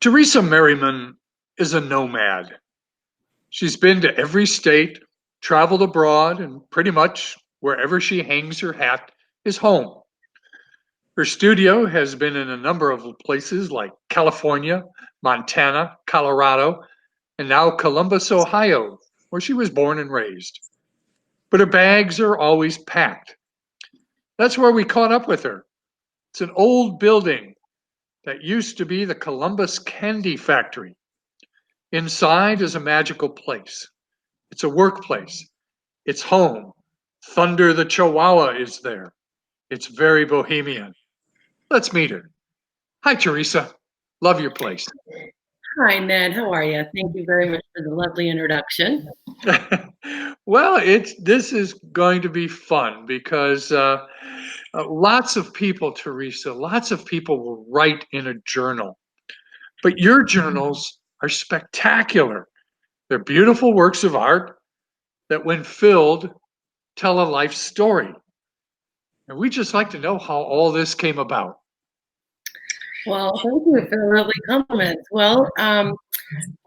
Teresa Merriman is a nomad. She's been to every state, traveled abroad, and pretty much wherever she hangs her hat is home. Her studio has been in a number of places like California, Montana, Colorado, and now Columbus, Ohio, where she was born and raised. But her bags are always packed. That's where we caught up with her. It's an old building that used to be the Columbus Candy Factory. Inside is a magical place. It's a workplace. It's home. Thunder the Chihuahua is there. It's very bohemian. Let's meet her. Hi, Teresa. Love your place. Hi, Ned. How are you? Thank you very much for the lovely introduction. Well, this is going to be fun because lots of people, Teresa, lots of people will write in a journal, but your journals are spectacular. They're beautiful works of art that, when filled, tell a life story. And we just like to know how all this came about. Well, thank you for the lovely compliments. Well,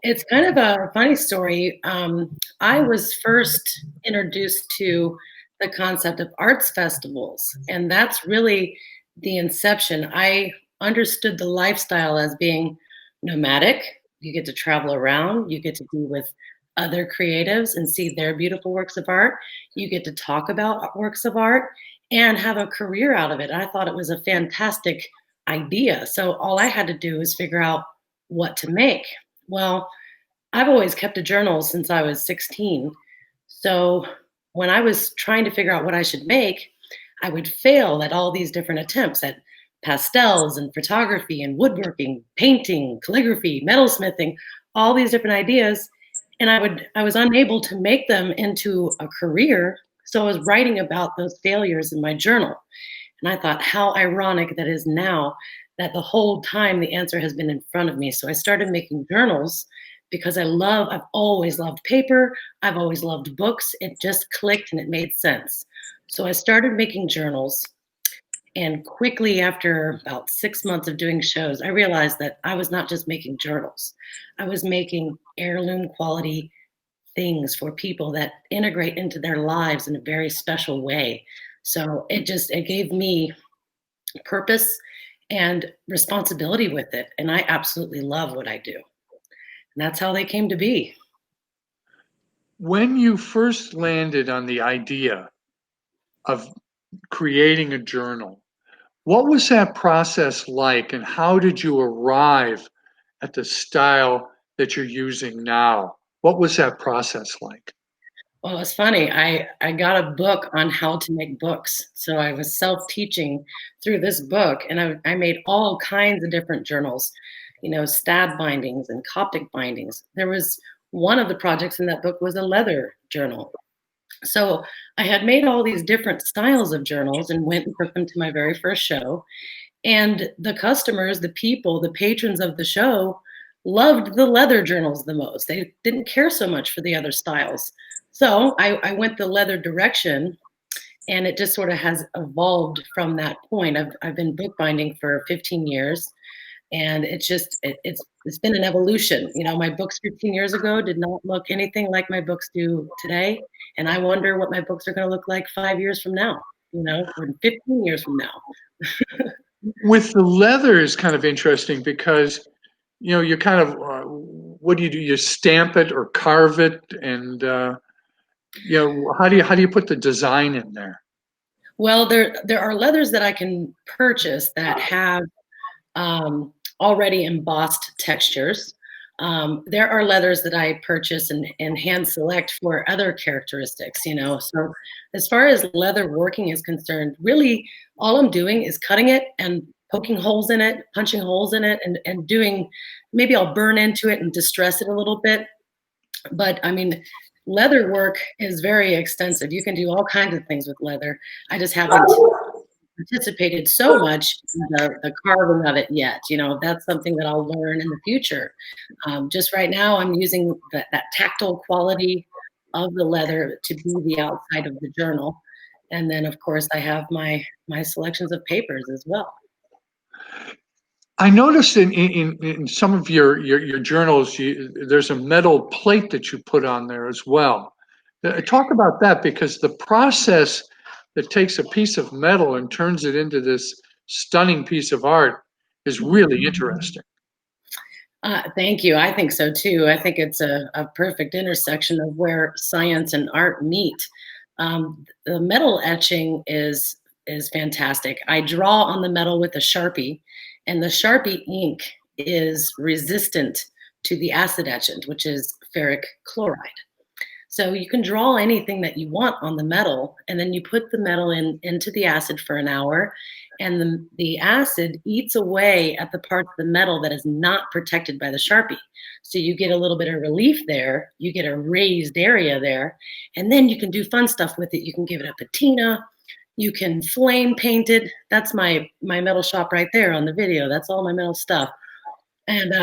it's kind of a funny story. I was first introduced to the concept of arts festivals, and that's really the inception. I understood the lifestyle as being nomadic. You get to travel around, you get to be with other creatives and see their beautiful works of art. You get to talk about works of art and have a career out of it. I thought it was a fantastic idea. So all I had to do was figure out what to make. Well, I've always kept a journal since I was 16. So when I was trying to figure out what I should make, I would fail at all these different attempts at pastels and photography and woodworking, painting, calligraphy, metalsmithing, all these different ideas. And I was unable to make them into a career. So I was writing about those failures in my journal. And I thought, how ironic that is now that the whole time the answer has been in front of me. So I started making journals because I've always loved paper. I've always loved books. It just clicked and it made sense. So I started making journals. And quickly, after about 6 months of doing shows, I realized that I was not just making journals, I was making heirloom quality things for people that integrate into their lives in a very special way. So it gave me purpose and responsibility with it. And I absolutely love what I do. And that's how they came to be. When you first landed on the idea of creating a journal, what was that process like, and how did you arrive at the style that you're using now? What was that process like? Well, it's funny. I got a book on how to make books. So I was self-teaching through this book, and I made all kinds of different journals, stab bindings and Coptic bindings. There was one of the projects in that book was a leather journal. So I had made all these different styles of journals and went and took them to my very first show. And the customers, the people, the patrons of the show loved the leather journals the most. They didn't care so much for the other styles. So I went the leather direction, and it just sort of has evolved from that point. I've been bookbinding for 15 years, and it's been an evolution. My books 15 years ago did not look anything like my books do today, and I wonder what my books are going to look like 5 years from now, or 15 years from now. With the leather is kind of interesting because you kind of what do? You stamp it or carve it, and how do you put the design in there? Well, there are leathers that I can purchase that have already embossed textures. There are leathers that I purchase and hand select for other characteristics. So as far as leather working is concerned, really all I'm doing is cutting it and poking holes in it, punching holes in it, and doing, maybe I'll burn into it and distress it a little bit. But I mean, leather work is very extensive. You can do all kinds of things with leather. I just haven't participated so much in the carving of it yet. That's something that I'll learn in the future. Just right now, I'm using that tactile quality of the leather to be the outside of the journal. And then, of course, I have my selections of papers as well. I noticed in some of your journals, there's a metal plate that you put on there as well. Talk about that because the process that takes a piece of metal and turns it into this stunning piece of art is really interesting. Thank you. I think so too. I think it's a perfect intersection of where science and art meet. The metal etching is fantastic. I draw on the metal with a Sharpie, and the Sharpie ink is resistant to the acid etchant, which is ferric chloride. So you can draw anything that you want on the metal, and then you put the metal into the acid for an hour, and the acid eats away at the part of the metal that is not protected by the Sharpie. So you get a little bit of relief there, you get a raised area there, and then you can do fun stuff with it. You can give it a patina, you can flame paint it. That's my metal shop right there on the video. That's all my metal stuff. And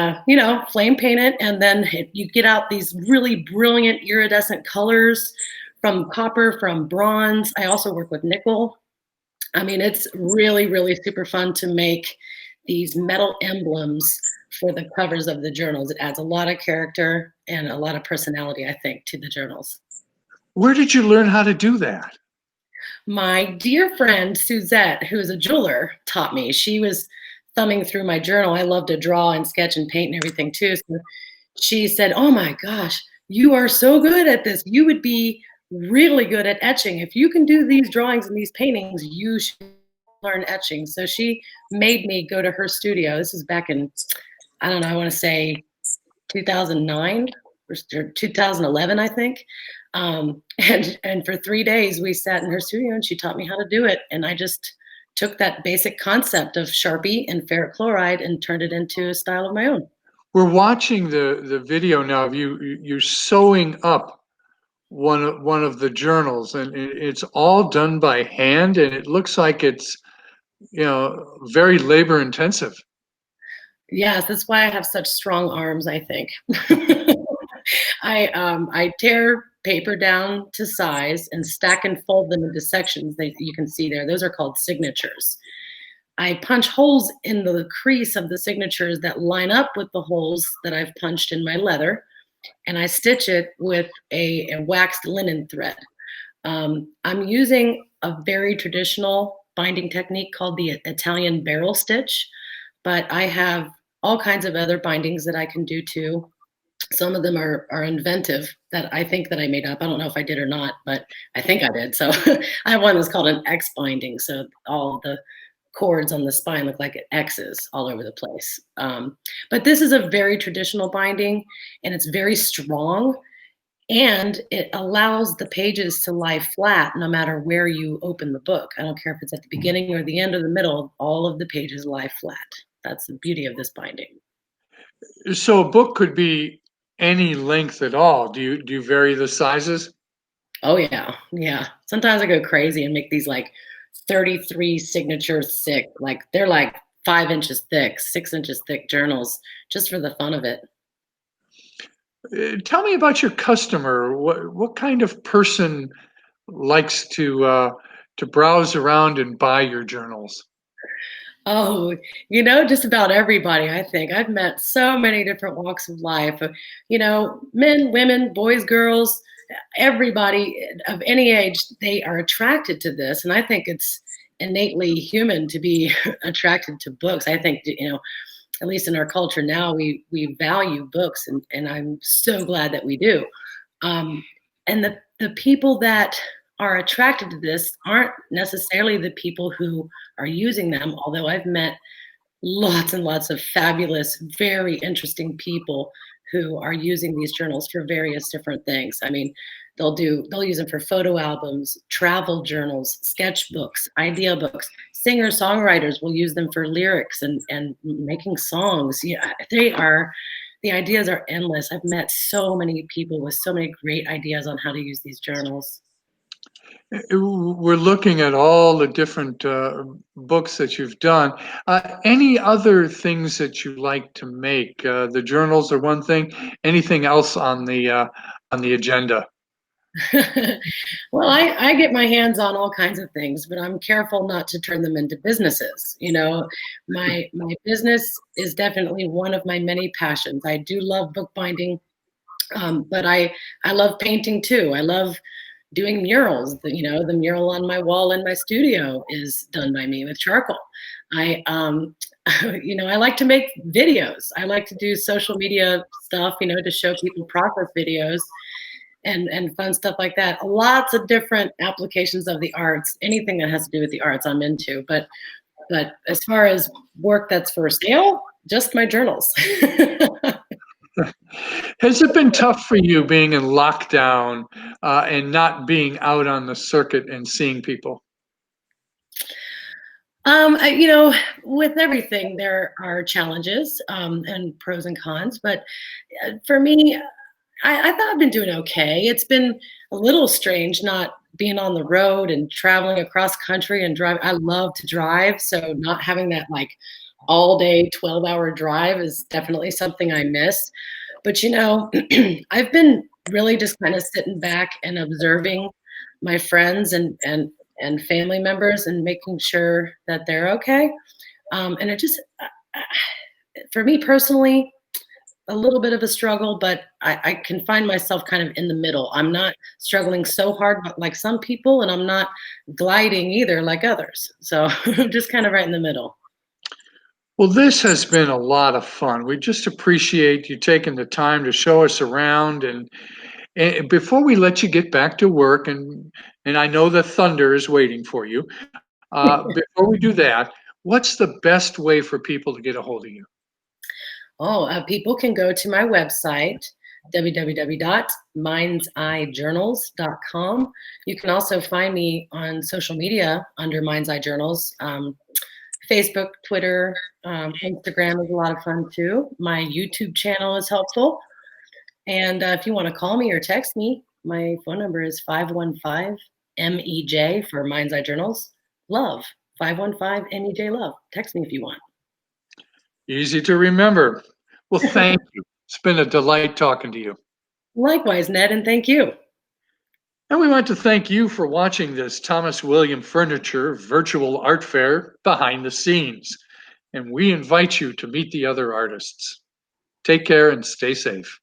flame paint it, and then you get out these really brilliant iridescent colors from copper, from bronze. I also work with nickel. I mean, it's really, really super fun to make these metal emblems for the covers of the journals. It adds a lot of character and a lot of personality, I think, to the journals. Where did you learn how to do that? My dear friend Suzette, who is a jeweler, taught me. She was thumbing through my journal. I love to draw and sketch and paint and everything too. So she said, "Oh my gosh, you are so good at this. You would be really good at etching. If you can do these drawings and these paintings, you should learn etching." So she made me go to her studio. This is back in, I don't know, I want to say 2009 or 2011, I think. And for 3 days we sat in her studio and she taught me how to do it. And I just took that basic concept of Sharpie and ferric chloride and turned it into a style of my own. We're watching the video now of you sewing up one of the journals, and it's all done by hand, and it looks like it's very labor intensive. Yes, that's why I have such strong arms, I think. I tear paper down to size and stack and fold them into sections that you can see there. Those are called signatures. I punch holes in the crease of the signatures that line up with the holes that I've punched in my leather, and I stitch it with a waxed linen thread. I'm using a very traditional binding technique called the Italian barrel stitch, but I have all kinds of other bindings that I can do too. Some of them are inventive that I think that I made up. I don't know if I did or not, but I think I did. So I have one that's called an X binding. So all the cords on the spine look like X's all over the place. But this is a very traditional binding, and it's very strong, and it allows the pages to lie flat no matter where you open the book. I don't care if it's at the beginning or the end or the middle, all of the pages lie flat. That's the beauty of this binding. So a book could be any length at all. Do you vary the sizes? Oh yeah, yeah. Sometimes I go crazy and make these like 33 signatures thick. Like they're like 5 inches thick, 6 inches thick journals just for the fun of it. Tell me about your customer. What kind of person likes to browse around and buy your journals? Oh, just about everybody, I think. I've met so many different walks of life. Men, women, boys, girls, everybody of any age, they are attracted to this. And I think it's innately human to be attracted to books. I think, at least in our culture now, we value books, and I'm so glad that we do. Um, and the people that are attracted to this aren't necessarily the people who are using them, although I've met lots and lots of fabulous, very interesting people who are using these journals for various different things. I mean, they'll use them for photo albums, travel journals, sketchbooks, idea books. Singer songwriters will use them for lyrics and making songs. Yeah, the ideas are endless. I've met so many people with so many great ideas on how to use these journals. We're looking at all the different books that you've done. Any other things that you like to make? The journals are one thing. Anything else on the agenda? Well, I get my hands on all kinds of things, but I'm careful not to turn them into businesses. My business is definitely one of my many passions. I do love bookbinding, but I love painting too. I love doing murals. The mural on my wall in my studio is done by me with charcoal. I I like to make videos. I like to do social media stuff, to show people process videos and fun stuff like that. Lots of different applications of the arts. Anything that has to do with the arts, I'm into. But as far as work that's for sale, just my journals. Has it been tough for you being in lockdown and not being out on the circuit and seeing people? With everything, there are challenges and pros and cons. But for me, I thought I've been doing okay. It's been a little strange not being on the road and traveling across country and drive. I love to drive, so not having that like all day 12-hour drive is definitely something I miss. But I've been really just kind of sitting back and observing my friends and family members and making sure that they're okay. And it just, for me personally, a little bit of a struggle, but I can find myself kind of in the middle. I'm not struggling so hard, but like some people, and I'm not gliding either like others. So I'm just kind of right in the middle. Well, this has been a lot of fun. We just appreciate you taking the time to show us around. And before we let you get back to work, and I know the thunder is waiting for you, before we do that, what's the best way for people to get a hold of you? Oh, people can go to my website, www.mindseye journals.com. You can also find me on social media under Mind's Eye Journals. Facebook, Twitter, Instagram is a lot of fun too. My YouTube channel is helpful. And if you want to call me or text me, my phone number is 515 MEJ for Mind's Eye Journals. Love, 515 MEJ Love. Text me if you want. Easy to remember. Well, thank you. It's been a delight talking to you. Likewise, Ned, and thank you. And we want to thank you for watching this Thomas William Furniture virtual art fair behind the scenes. And we invite you to meet the other artists. Take care and stay safe.